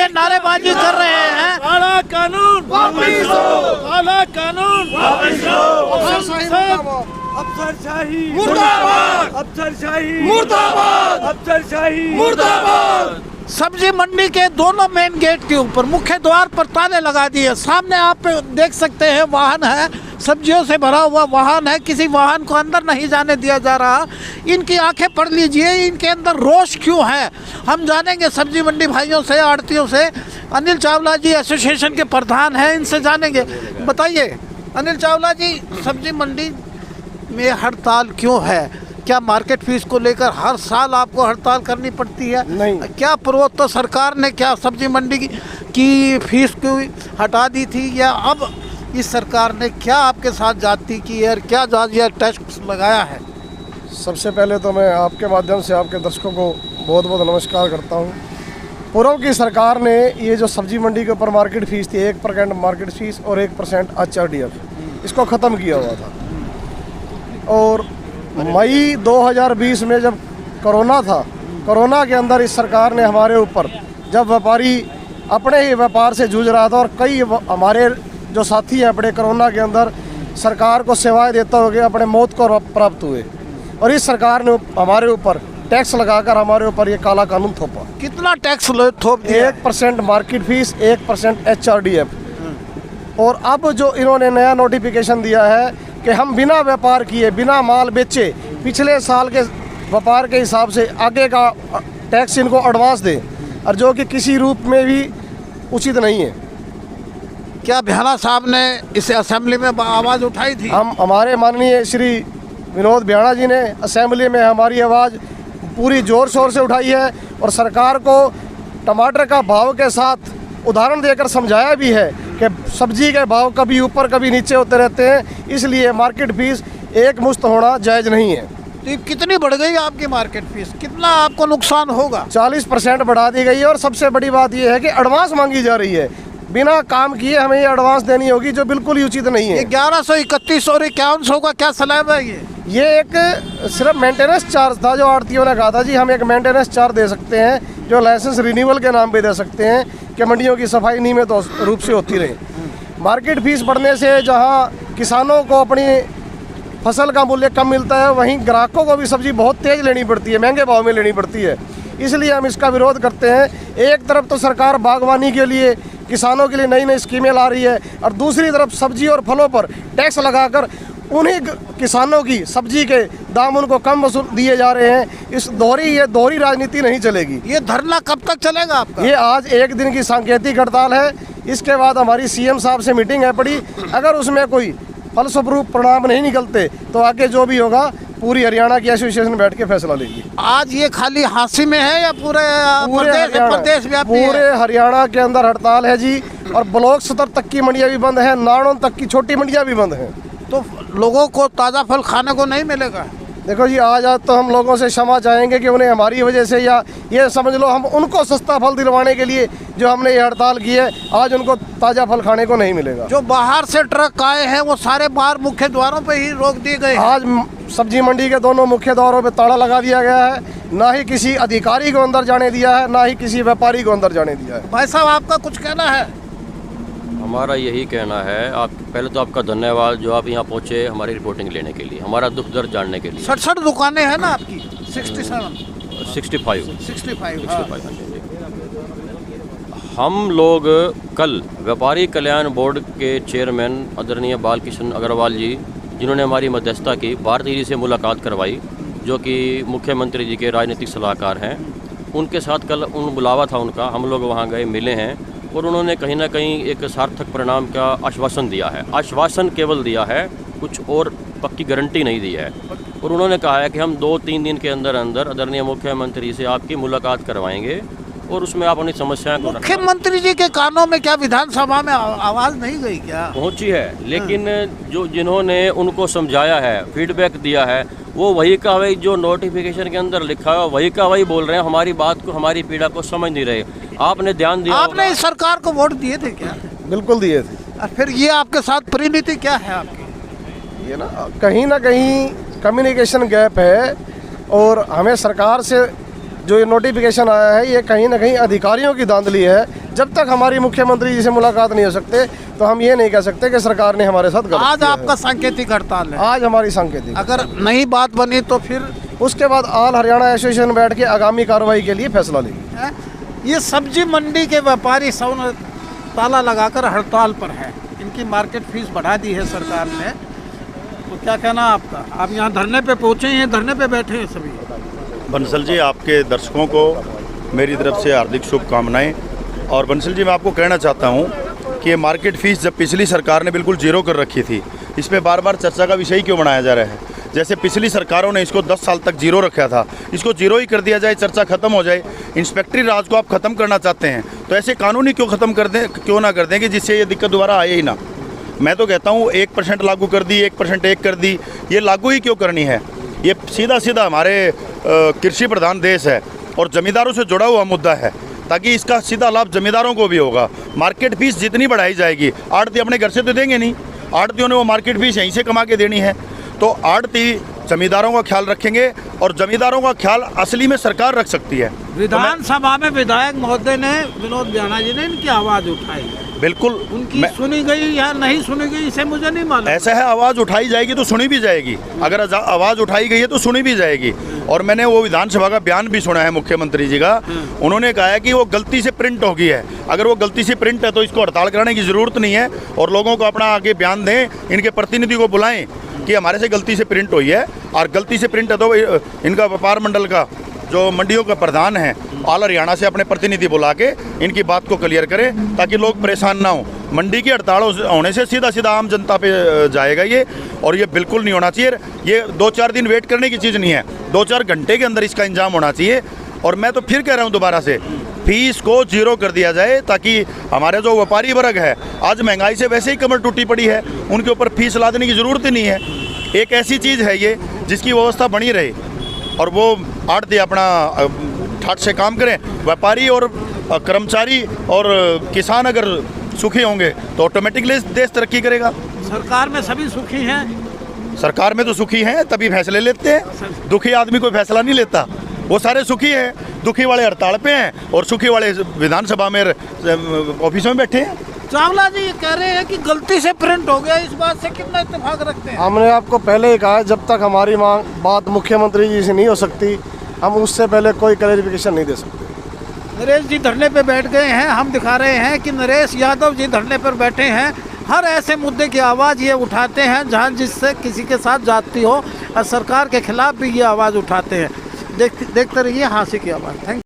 ये नारेबाजी कर रहे हैं। काला कानून वापस लो, काला कानून वापस लो, अफसरशाही मुर्दाबाद, अफसरशाही मुर्दाबाद, अफसरशाही मुर्दाबाद। सब्जी मंडी के दोनों मेन गेट के ऊपर मुख्य द्वार पर ताले लगा दिए। सामने आप देख सकते हैं वाहन है, सब्जियों से भरा हुआ वाहन है, किसी वाहन को अंदर नहीं जाने दिया जा रहा। इनकी आंखें पढ़ लीजिए, इनके अंदर रोष क्यों है, हम जानेंगे सब्जी मंडी भाइयों से, आड़तियों से। अनिल चावला जी एसोसिएशन के प्रधान हैं, इनसे जानेंगे। बताइए अनिल चावला जी, सब्जी मंडी में हड़ताल क्यों है? क्या मार्केट फीस को लेकर हर साल आपको हड़ताल करनी पड़ती है? नहीं। क्या पूर्वोत्तर सरकार ने क्या सब्जी मंडी की फीस को हटा दी थी, या अब इस सरकार ने क्या आपके साथ जाती की है, क्या जाजिया टैक्स लगाया है? सबसे पहले तो मैं आपके माध्यम से आपके दर्शकों को बहुत बहुत नमस्कार करता हूँ। पूर्व की सरकार ने ये जो सब्जी मंडी के ऊपर मार्केट फीस थी, 1% मार्केट फीस और 1% HRDF, इसको ख़त्म किया हुआ था। और मई 2020 में जब कोरोना था, कोरोना के अंदर इस सरकार ने हमारे ऊपर, जब व्यापारी अपने ही व्यापार से जूझ रहा था और कई हमारे जो साथी हैं अपने कोरोना के अंदर सरकार को सेवाएं देते हुए अपने मौत को प्राप्त हुए, और इस सरकार ने हमारे ऊपर टैक्स लगाकर हमारे ऊपर ये काला कानून थोपा। कितना टैक्स थोप दिया? 1% मार्केट फीस, 1% HRDF। और अब जो इन्होंने नया नोटिफिकेशन दिया है कि हम बिना व्यापार किए, बिना माल बेचे, पिछले साल के व्यापार के हिसाब से आगे का टैक्स इनको एडवांस दें, और जो कि किसी रूप में भी उचित नहीं है। क्या भ्याला साहब ने इस असेंबली में आवाज़ उठाई थी? हमारे माननीय श्री विनोद भ्याणा जी ने असेंबली में हमारी आवाज़ पूरी ज़ोर शोर से उठाई है, और सरकार को टमाटर का भाव के साथ उदाहरण देकर समझाया भी है कि सब्जी के भाव कभी ऊपर कभी नीचे होते रहते हैं, इसलिए मार्केट फीस एक मुश्त होना जायज़ नहीं है। तो ये कितनी बढ़ गई आपकी मार्केट फीस? कितना आपको नुकसान होगा? 40% बढ़ा दी गई है, और सबसे बड़ी बात यह है कि एडवांस मांगी जा रही है। बिना काम किए हमें ये एडवांस देनी होगी, जो बिल्कुल ही उचित नहीं है। 1131 और 5100 का क्या स्लैब है ये एक सिर्फ मेंटेनेंस चार्ज था, जो आड़तियों ने कहा था जी हम एक मेंटेनेंस चार्ज दे सकते हैं, जो लाइसेंस रिन्यूअल के नाम पे दे सकते हैं कि मंडियों की सफाई नियमित रूप से होती रहे। मार्केट फीस बढ़ने से जहां किसानों को अपनी फसल का मूल्य कम मिलता है, वहीं ग्राहकों को भी सब्जी बहुत तेज़ लेनी पड़ती है, महंगे भाव में लेनी पड़ती है। इसलिए हम इसका विरोध करते हैं। एक तरफ तो सरकार बागवानी के लिए, किसानों के लिए नई नई स्कीमें ला रही है, और दूसरी तरफ सब्जी और फलों पर टैक्स लगाकर उन्हीं किसानों की सब्जी के दाम उनको कम वसूल दिए जा रहे हैं। ये दोहरी राजनीति नहीं चलेगी। ये धरना कब तक चलेगा आपका? ये आज एक दिन की सांकेतिक हड़ताल है, इसके बाद हमारी CM साहब से मीटिंग है पड़ी। अगर उसमें कोई फलस्वरूप परिणाम नहीं निकलते तो आगे जो भी होगा पूरी हरियाणा की एसोसिएशन बैठ के फैसला लेगी। आज ये खाली हांसी में है या पूरे प्रदेश व्यापी? पूरे हरियाणा के अंदर हड़ताल है जी, और ब्लॉक स्तर तक की मंडियाँ भी बंद हैं, नाड़ों तक की छोटी मंडियाँ भी बंद हैं। तो लोगों को ताज़ा फल खाने को नहीं मिलेगा? देखो जी, आज तो हम लोगों से क्षमा चाहेंगे कि उन्हें हमारी वजह से, या ये समझ लो हम उनको सस्ता फल दिलवाने के लिए जो हमने ये हड़ताल की है, आज उनको ताज़ा फल खाने को नहीं मिलेगा। जो बाहर से ट्रक आए हैं वो सारे बाहर मुख्य द्वारों पे ही रोक दिए गए। आज सब्जी मंडी के दोनों मुख्य द्वारों पे ताला लगा दिया गया है, ना ही किसी अधिकारी को अंदर जाने दिया है, ना ही किसी व्यापारी को अंदर जाने दिया है। भाई साहब, आपका कुछ कहना है? हमारा यही कहना है, आप पहले तो आपका धन्यवाद जो आप यहाँ पहुँचे हमारी रिपोर्टिंग लेने के लिए, हमारा दुख दर्द जानने के लिए। 67 दुकानें हैं ना आपकी? 65। हम लोग कल व्यापारी कल्याण बोर्ड के चेयरमैन आदरणीय बालकृष्ण अग्रवाल जी, जिन्होंने हमारी मध्यस्थता की, भारती जी से मुलाकात करवाई, जो कि मुख्यमंत्री जी के राजनीतिक सलाहकार हैं। उनके साथ कल बुलावा था उनका, हम लोग वहाँ गए, मिले हैं, और उन्होंने कहीं ना कहीं एक सार्थक परिणाम का आश्वासन दिया है। आश्वासन केवल दिया है, कुछ और पक्की गारंटी नहीं दी है। और उन्होंने कहा है कि हम 2-3 दिन के अंदर अंदर आदरणीय मुख्यमंत्री से आपकी मुलाकात करवाएंगे, और उसमें आप अपनी समस्याएं को मुख्यमंत्री जी के कानों में क्या विधानसभा में आवाज़ नहीं गई क्या? पहुंची है, लेकिन जो जिन्होंने उनको समझाया है, फीडबैक दिया है, वो वही का वही जो नोटिफिकेशन के अंदर लिखा है वही का वही बोल रहे हैं। हमारी बात को, हमारी पीड़ा को समझ नहीं रहे। आपने ध्यान दिया, आपने इस सरकार को वोट दिए थे क्या? बिल्कुल दिए थे। फिर ये आपके साथ परिणति क्या है आपकी? ये ना कहीं कम्युनिकेशन गैप है, और हमें सरकार से जो ये नोटिफिकेशन आया है, ये कहीं ना कहीं अधिकारियों की धांधली है, जब तक हमारी मुख्यमंत्री जी से मुलाकात नहीं हो सकते तो हम ये नहीं कह सकते कि सरकार ने हमारे साथ गलत आज किया है। आपका सांकेतिक हड़ताल है, आज हमारी सांकेतिक, अगर नहीं बात बनी तो फिर उसके बाद ऑल हरियाणा एसोसिएशन बैठ के आगामी कार्रवाई के लिए फैसला लेगी। है? ये सब्जी मंडी के व्यापारी सब ताला लगाकर हड़ताल पर है, इनकी मार्केट फीस बढ़ा दी है सरकार ने, तो क्या कहना आपका? आप यहाँ धरने पे पहुँचे हैं, धरने पे बैठे हैं सभी। बंसल जी, आपके दर्शकों को मेरी तरफ से हार्दिक शुभकामनाएं। और बंसल जी, मैं आपको कहना चाहता हूं कि ये मार्केट फ़ीस जब पिछली सरकार ने बिल्कुल जीरो कर रखी थी, इस पे बार बार चर्चा का विषय क्यों बनाया जा रहा है? जैसे पिछली सरकारों ने इसको 10 साल तक जीरो रखा था, इसको जीरो ही कर दिया जाए, चर्चा खत्म हो जाए। इंस्पेक्टरी राज को आप ख़त्म करना चाहते हैं तो ऐसे कानूनी क्यों ना कर दें कि जिससे ये दिक्कत दोबारा आए ही ना। मैं तो कहता हूँ 1% लागू कर दी, 1% एक कर दी, ये लागू ही क्यों करनी है? ये सीधा सीधा हमारे कृषि प्रधान देश है और ज़मींदारों से जुड़ा हुआ मुद्दा है, ताकि इसका सीधा लाभ ज़मींदारों को भी होगा। मार्केट फीस जितनी बढ़ाई जाएगी, आड़ती अपने घर से तो देंगे नहीं, आड़तियों ने वो मार्केट फीस यहीं से कमा के देनी है, तो आड़ती ज़मींदारों का ख्याल रखेंगे और ज़मींदारों का ख्याल असली में सरकार रख सकती है। विधानसभा में विधायक महोदय ने, विनोद बियाना जी ने इनकी आवाज़ उठाई, बिल्कुल उनकी सुनी गई या नहीं सुनी गई इसे मुझे नहीं मालूम। ऐसा है, आवाज़ उठाई जाएगी तो सुनी भी जाएगी, अगर आवाज़ उठाई गई है तो सुनी भी जाएगी। और मैंने वो विधानसभा का बयान भी सुना है मुख्यमंत्री जी का, उन्होंने कहा है कि वो गलती से प्रिंट हो गई है। अगर वो गलती से प्रिंट है तो इसको हड़ताल कराने की ज़रूरत नहीं है और लोगों को अपना आगे बयान दें, इनके प्रतिनिधि को बुलाएं कि हमारे से गलती से प्रिंट हुई है, और गलती से प्रिंट है तो इनका व्यापार मंडल का जो मंडियों का प्रधान है ऑल हरियाणा से अपने प्रतिनिधि बुला के इनकी बात को क्लियर करें, ताकि लोग परेशान ना हों। मंडी की हड़ताल होने से सीधा सीधा आम जनता पे जाएगा ये, और ये बिल्कुल नहीं होना चाहिए। ये 2-4 दिन वेट करने की चीज़ नहीं है, 2-4 घंटे के अंदर इसका इंतजाम होना चाहिए। और मैं तो फिर कह रहा हूँ दोबारा से, फीस को जीरो कर दिया जाए, ताकि हमारे जो व्यापारी वर्ग है, आज महंगाई से वैसे ही कमर टूटी पड़ी है, उनके ऊपर फीस लादने की ज़रूरत ही नहीं है। एक ऐसी चीज़ है ये जिसकी व्यवस्था बनी रहे और वो आड़ती अपना ठाट से काम करें। व्यापारी और कर्मचारी और किसान अगर सुखी होंगे तो ऑटोमेटिकली देश तरक्की करेगा। सरकार में सभी सुखी हैं, सरकार में तो सुखी हैं तभी फैसले लेते हैं, दुखी आदमी कोई फैसला नहीं लेता। वो सारे सुखी हैं, दुखी वाले हड़ताल पे हैं और सुखी वाले विधानसभा में ऑफिसों में बैठे हैं। चावला जी ये कह रहे हैं कि गलती से प्रिंट हो गया, इस बात से कितना इत्तेफाक रखते हैं? हमने आपको पहले ही कहा, जब तक हमारी बात मुख्यमंत्री जी से नहीं हो सकती, हम उससे पहले कोई क्लैरिफिकेशन नहीं दे सकते। नरेश जी धरने पे बैठ गए हैं, हम दिखा रहे हैं कि नरेश यादव जी धरने पर बैठे हैं। हर ऐसे मुद्दे की आवाज़ ये उठाते हैं जहाँ जिससे किसी के साथ जाती हो, और सरकार के खिलाफ भी ये आवाज़ उठाते हैं। देखते रहिए हांसी की आवाज़। थैंक